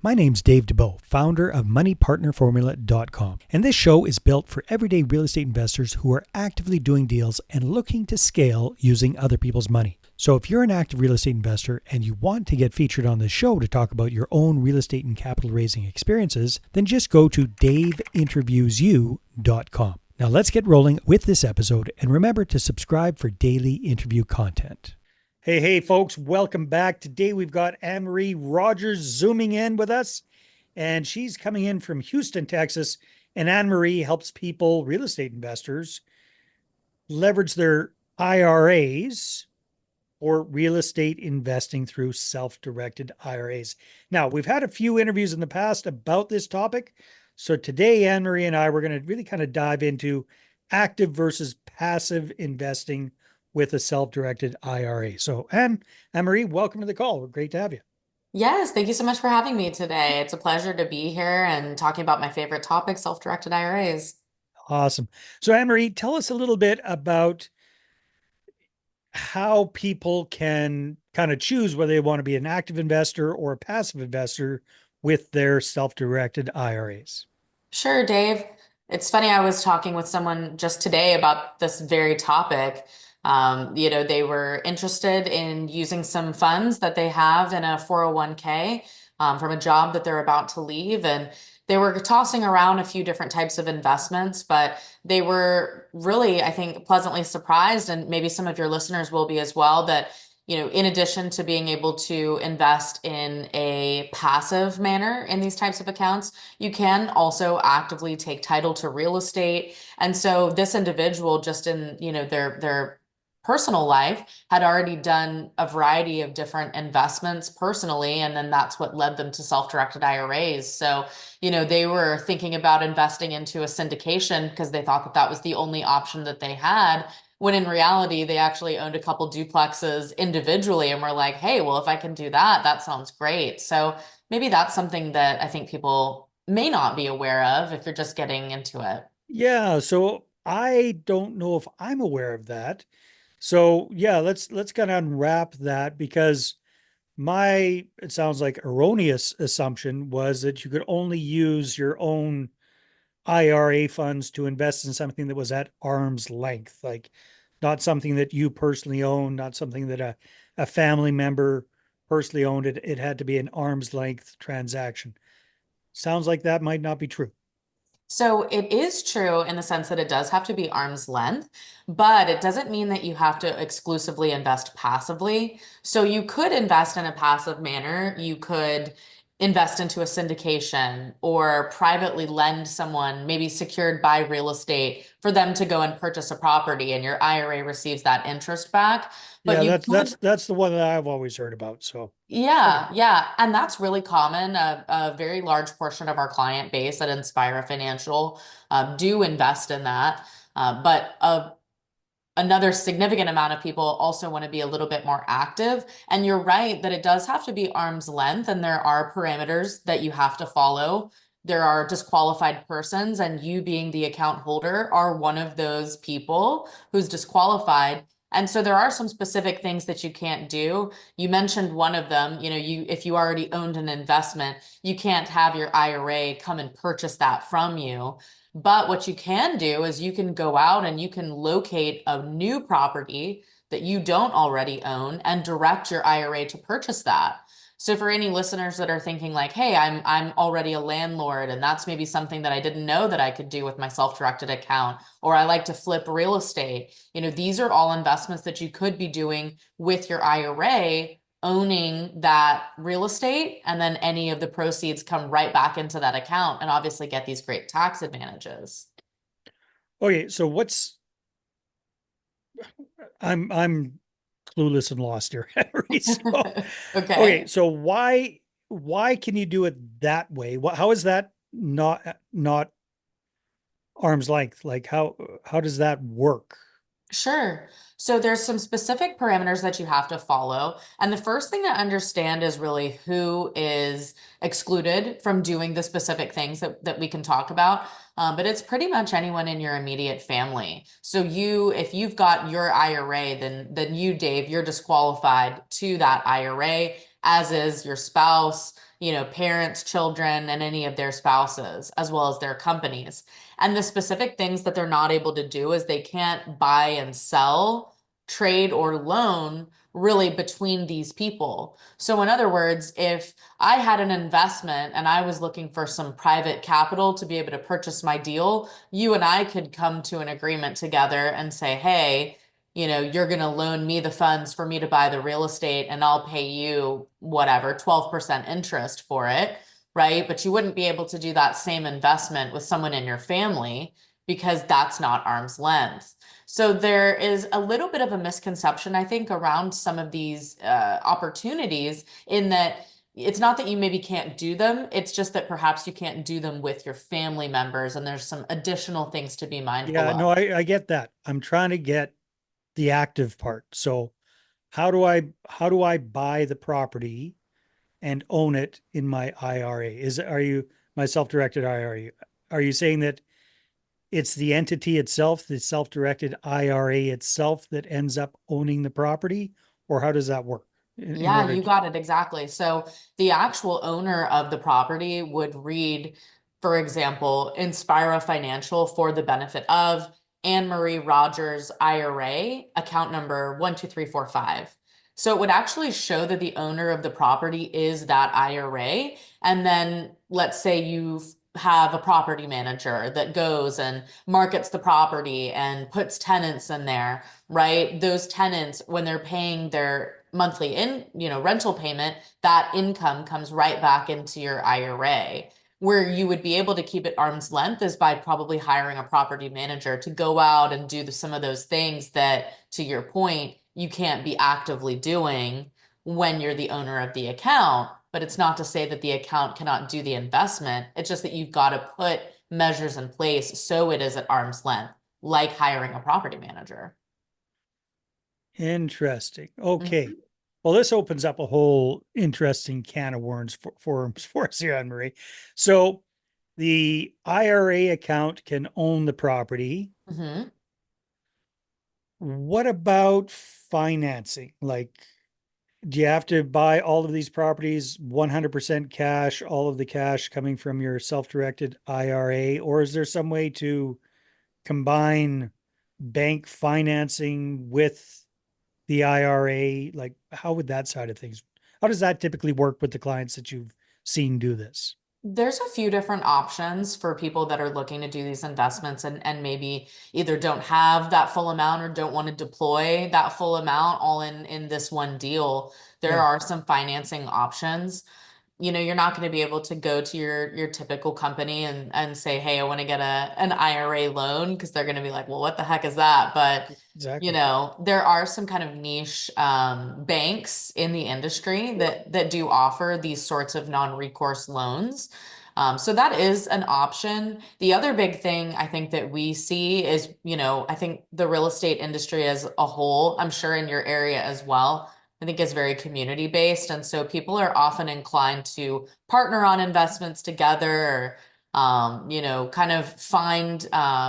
My name's Dave DeBow, founder of MoneyPartnerFormula.com, and this show is built for everyday real estate investors who are actively doing deals and looking to scale using other people's money. So if you're an active real estate investor and you want to get featured on this show to talk about your own real estate and capital raising experiences, then just go to daveinterviewsyou.com. Now let's get rolling with this episode, and remember to subscribe for daily interview content. Hey, folks, welcome back. Today we've got Anne-Marie Rogers zooming in with us, and she's coming in from Houston, Texas. And Anne-Marie helps people, real estate investors, leverage their IRAs or real estate investing through self-directed IRAs. Now, we've had a few interviews in the past about this topic. So today, Anne-Marie and I, we're going to really kind of dive into active versus passive investing with a self-directed IRA. So Anne-Marie, welcome to the call. Great to have you. Yes, thank you so much for having me today. It's a pleasure to be here and talking about my favorite topic, self-directed IRAs. Awesome. So Anne-Marie, tell us a little bit about how people can kind of choose whether they want to be an active investor or a passive investor with their self-directed IRAs. Sure, Dave. It's funny, I was talking with someone just today about this very topic. They were interested in using some funds that they have in a 401k from a job that they're about to leave. And they were tossing around a few different types of investments, but they were really, I think, pleasantly surprised, and maybe some of your listeners will be as well, that in addition to being able to invest in a passive manner in these types of accounts, you can also actively take title to real estate. And so this individual, just in, their personal life, had already done a variety of different investments personally, and then that's what led them to self-directed IRAs. So, they were thinking about investing into a syndication because they thought that that was the only option that they had, when in reality, they actually owned a couple duplexes individually and were like, hey, well, if I can do that, that sounds great. So maybe that's something that I think people may not be aware of if you're just getting into it. Yeah, so I don't know if I'm aware of that. So yeah, let's kind of unwrap that, because my, it sounds like, erroneous assumption was that you could only use your own IRA funds to invest in something that was at arm's length, like not something that you personally own, not something that a family member personally owned. It had to be an arm's length transaction. Sounds like that might not be true. So it is true in the sense that it does have to be arm's length, but it doesn't mean that you have to exclusively invest passively. So you could invest in a passive manner. You could invest into a syndication or privately lend someone, maybe secured by real estate, for them to go and purchase a property, and your IRA receives that interest back. But Yeah, you that's could that's that's the one that I've always heard about. So okay. yeah. And that's really common. A very large portion of our client base at Inspira Financial do invest in that. But another significant amount of people also want to be a little bit more active. And you're right that it does have to be arm's length, and there are parameters that you have to follow. There are disqualified persons, and you, being the account holder, are one of those people who's disqualified. And so there are some specific things that you can't do. You mentioned one of them, if you already owned an investment, you can't have your IRA come and purchase that from you. But what you can do is you can go out and you can locate a new property that you don't already own and direct your IRA to purchase that. So for any listeners that are thinking like, hey, I'm already a landlord, and that's maybe something that I didn't know that I could do with my self-directed account, or I like to flip real estate. These are all investments that you could be doing with your IRA, owning that real estate, and then any of the proceeds come right back into that account and obviously get these great tax advantages. Okay, so what's I'm clueless and lost here, Henry. So okay, Okay. so why can you do it that way? How is that not arm's length? Like how does that work? Sure. So there's some specific parameters that you have to follow. And the first thing to understand is really who is excluded from doing the specific things that we can talk about. But it's pretty much anyone in your immediate family. So if you've got your IRA, then you, Dave, you're disqualified to that IRA. as is your spouse, parents, children, and any of their spouses, as well as their companies. And the specific things that they're not able to do is they can't buy and sell, trade, or loan really between these people. So, in other words, if I had an investment and I was looking for some private capital to be able to purchase my deal, you and I could come to an agreement together and say, hey, you're going to loan me the funds for me to buy the real estate and I'll pay you whatever, 12% interest for it, right? But you wouldn't be able to do that same investment with someone in your family because that's not arm's length. So there is a little bit of a misconception, I think, around some of these opportunities in that it's not that you maybe can't do them, it's just that perhaps you can't do them with your family members, and there's some additional things to be mindful Yeah, of. no, I get that. I'm trying to get the active part. So how do I buy the property and own it in my IRA? Are you my self-directed IRA? Are you saying that it's the entity itself, the self-directed IRA itself that ends up owning the property, or how does that work in Yeah, order you to? got it exactly. So the actual owner of the property would read, for example, Inspira Financial for the benefit of Anne Marie Rogers IRA, account number 12345. So it would actually show that the owner of the property is that IRA. And then let's say you have a property manager that goes and markets the property and puts tenants in there, right? Those tenants, when they're paying their monthly rental payment, that income comes right back into your IRA. Where you would be able to keep it arm's length is by probably hiring a property manager to go out and do some of those things that, to your point, you can't be actively doing when you're the owner of the account. But it's not to say that the account cannot do the investment. It's just that you've got to put measures in place so it is at arm's length, like hiring a property manager. Interesting. Okay. Mhm. Well, this opens up a whole interesting can of worms for us here, Anne Marie. So the IRA account can own the property. Mhm. What about financing? Like, do you have to buy all of these properties 100% cash, all of the cash coming from your self-directed IRA, or is there some way to combine bank financing with the IRA? Like, how would that side of things, how does that typically work with the clients that you've seen do this? There's a few different options for people that are looking to do these investments and maybe either don't have that full amount or don't want to deploy that full amount all in this one deal. There Yeah. are some financing options. You're not going to be able to go to your typical company and say, "Hey, I want to get an IRA loan," because they're going to be like, "Well, what the heck is that?" But Exactly. there are some kind of niche banks in the industry that do offer these sorts of non-recourse loans. So that is an option. The other big thing I think that we see is, I think the real estate industry as a whole, I'm sure in your area as well, I think is very community based. And so people are often inclined to partner on investments together or, kind of find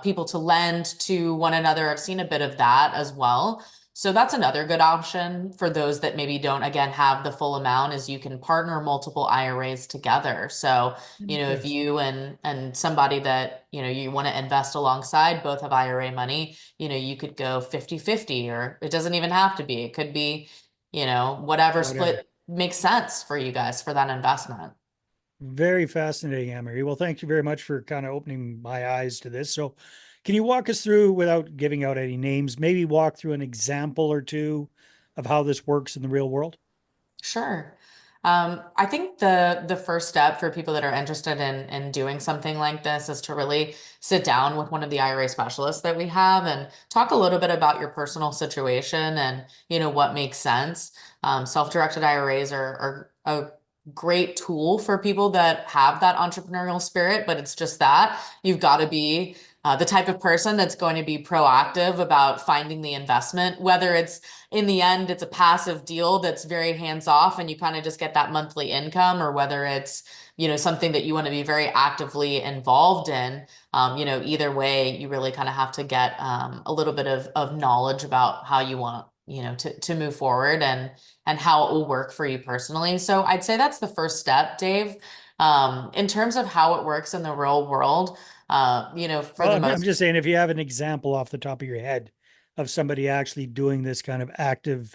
people to lend to one another. I've seen a bit of that as well. So that's another good option for those that maybe don't, again, have the full amount is you can partner multiple IRAs together. So, if Interesting. you and somebody that, you want to invest alongside both have IRA money, you could go 50-50, or it doesn't even have to be. It could be whatever Whatever. split makes sense for you guys for that investment. Very fascinating, Emery. Well, thank you very much for kind of opening my eyes to this. So, can you walk us through, without giving out any names, maybe walk through an example or two of how this works in the real world? Sure. I think the first step for people that are interested in doing something like this is to really sit down with one of the IRA specialists that we have and talk a little bit about your personal situation and what makes sense. Self-directed IRAs are a great tool for people that have that entrepreneurial spirit, but it's just that you've got to be the type of person that's going to be proactive about finding the investment, whether it's in the end, it's a passive deal that's very hands off and you kind of just get that monthly income, or whether it's, something that you want to be very actively involved in. Either way, you really kind of have to get a little bit of knowledge about how you want to move forward and how it will work for you personally. So I'd say that's the first step, Dave. In terms of how it works in the real world, for Well, the I'm most. just saying, if you have an example off the top of your head of somebody actually doing this kind of active,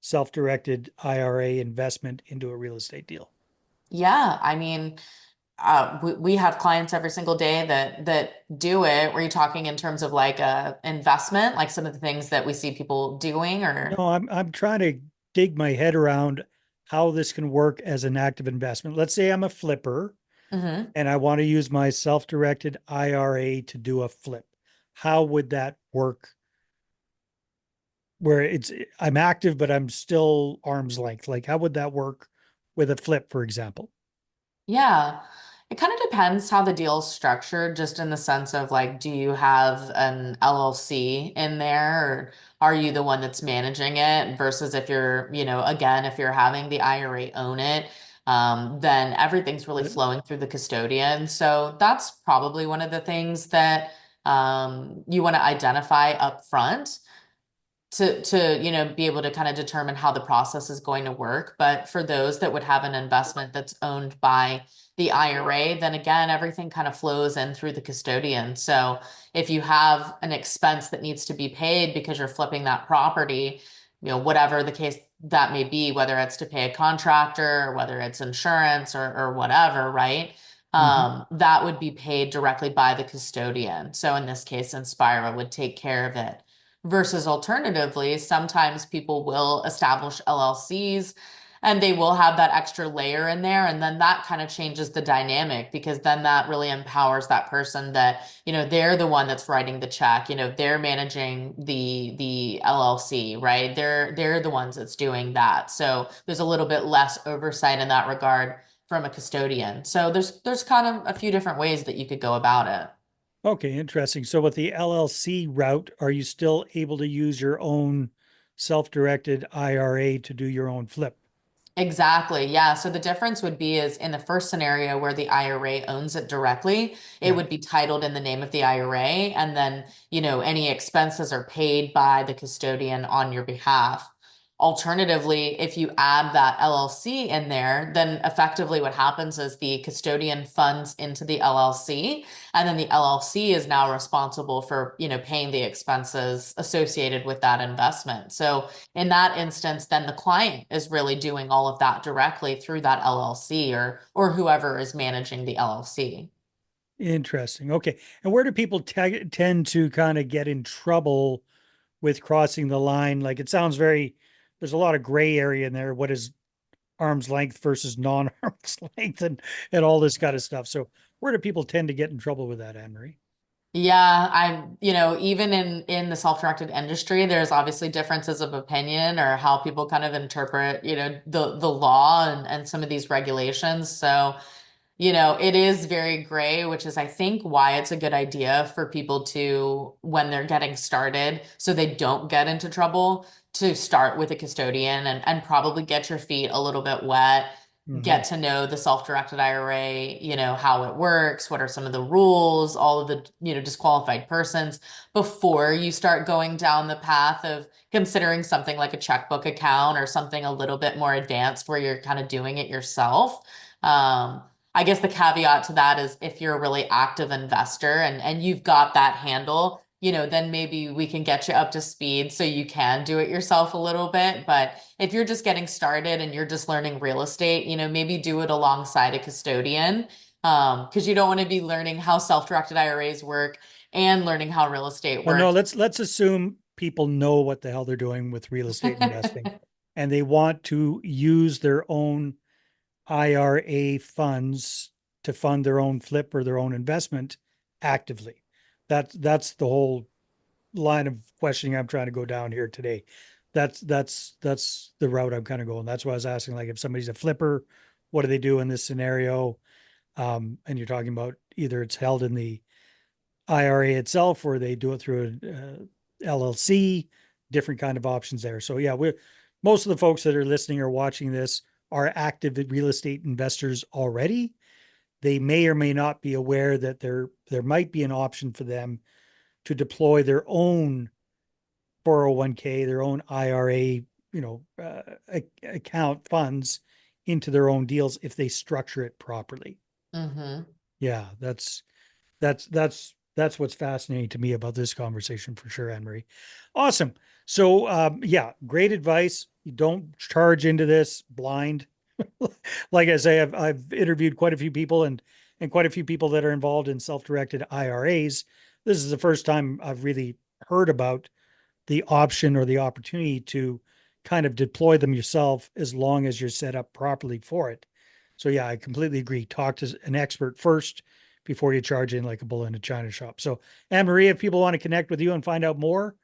self-directed IRA investment into a real estate deal. Yeah, I mean, we have clients every single day that do it. Were you talking in terms of like a investment, like some of the things that we see people doing, No, or? I'm trying to dig my head around how this can work as an active investment. Let's say I'm a flipper Mhm. and I want to use my self-directed IRA to do a flip. How would that work? Where I'm active, but I'm still arm's length. Like, how would that work with a flip, for example? Yeah. It kind of depends how the deal's structured, just in the sense of like, do you have an LLC in there, or are you the one that's managing it? Versus if you're, again, if you're having the IRA own it, then everything's really flowing through the custodian. So that's probably one of the things that you want to identify up front to be able to kind of determine how the process is going to work. But for those that would have an investment that's owned by the IRA, then again, everything kind of flows in through the custodian. So if you have an expense that needs to be paid because you're flipping that property, whatever the case that may be, whether it's to pay a contractor or whether it's insurance or whatever, right? Mm-hmm. That would be paid directly by the custodian. So in this case, Inspira would take care of it. Versus alternatively, sometimes people will establish LLCs and they will have that extra layer in there. And then that kind of changes the dynamic, because then that really empowers that person that, they're the one that's writing the check, they're managing the LLC, right? They're the ones that's doing that. So there's a little bit less oversight in that regard from a custodian. So there's kind of a few different ways that you could go about it. Okay, interesting. So with the LLC route, are you still able to use your own self-directed IRA to do your own flip? Exactly. Yeah. So the difference would be is in the first scenario where the IRA owns it directly, it Yeah. would be titled in the name of the IRA, and then, any expenses are paid by the custodian on your behalf. Alternatively, if you add that LLC in there, then effectively what happens is the custodian funds into the LLC, and then the LLC is now responsible for, paying the expenses associated with that investment. So in that instance, then the client is really doing all of that directly through that LLC, or whoever is managing the LLC. Interesting. Okay. And where do people tend to kind of get in trouble with crossing the line? Like, it sounds very, there's a lot of gray area in there. What is arm's length versus non-arm's length and all this kind of stuff. So where do people tend to get in trouble with that, Anne Marie? Yeah, I'm, even in the self-directed industry, there's obviously differences of opinion or how people kind of interpret, the law and some of these regulations. So, it is very gray, which is, I think, why it's a good idea for people to, when they're getting started, so they don't get into trouble, to start with a custodian and probably get your feet a little bit wet, Mm-hmm. get to know the self-directed IRA, how it works, what are some of the rules, all of the, disqualified persons, before you start going down the path of considering something like a checkbook account or something a little bit more advanced where you're kind of doing it yourself. I guess the caveat to that is if you're a really active investor and you've got that handle, then maybe we can get you up to speed so you can do it yourself a little bit. But if you're just getting started and you're just learning real estate, maybe do it alongside a custodian. Because you don't want to be learning how self-directed IRAs work and learning how real estate Well, no, works. let's assume people know what the hell they're doing with real estate investing and they want to use their own IRA funds to fund their own flip or their own investment actively. That's the whole line of questioning I'm trying to go down here today. That's the route I'm kind of going. That's why I was asking, like, if somebody's a flipper, what do they do in this scenario? And you're talking about either it's held in the IRA itself or they do it through a LLC, different kind of options there. So yeah, we're most of the folks that are listening or watching this are active real estate investors already. They may or may not be aware that there might be an option for them to deploy their own 401k, their own IRA, account funds into their own deals if they structure it properly. Mm-hmm. Yeah, that's what's fascinating to me about this conversation for sure, Anne Marie. Awesome. So yeah, great advice. You don't charge into this blind. Like I say, I've interviewed quite a few people and quite a few people that are involved in self-directed IRAs. This is the first time I've really heard about the option or the opportunity to kind of deploy them yourself as long as you're set up properly for it. So yeah, I completely agree. Talk to an expert first before you charge in like a bull in a china shop. So Anne Marie, if people want to connect with you and find out more,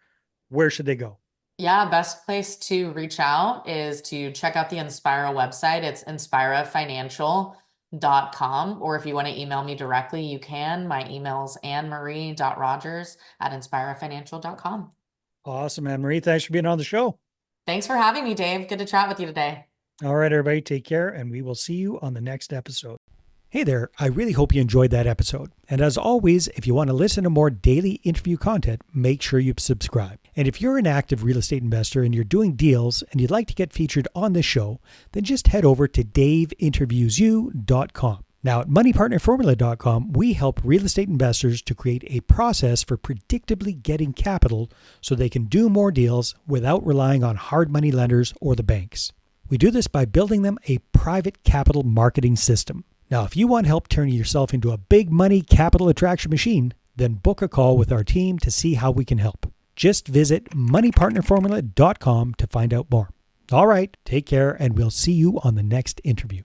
where should they go? Yeah, best place to reach out is to check out the Inspira website. It's inspirafinancial.com. Or if you want to email me directly, you can. My email is annemarie.rogers@inspirafinancial.com. Awesome, Anne Marie. Thanks for being on the show. Thanks for having me, Dave. Good to chat with you today. All right, everybody, take care, and we will see you on the next episode. Hey there, I really hope you enjoyed that episode. And as always, if you want to listen to more daily interview content, make sure you subscribe. And if you're an active real estate investor and you're doing deals and you'd like to get featured on this show, then just head over to daveinterviewyou.com. Now, at moneypartnerformula.com, we help real estate investors to create a process for predictably getting capital so they can do more deals without relying on hard money lenders or the banks. We do this by building them a private capital marketing system. Now, if you want help turning yourself into a big money capital attraction machine, then book a call with our team to see how we can help. Just visit moneypartnerformula.com to find out more. All right, take care, and we'll see you on the next interview.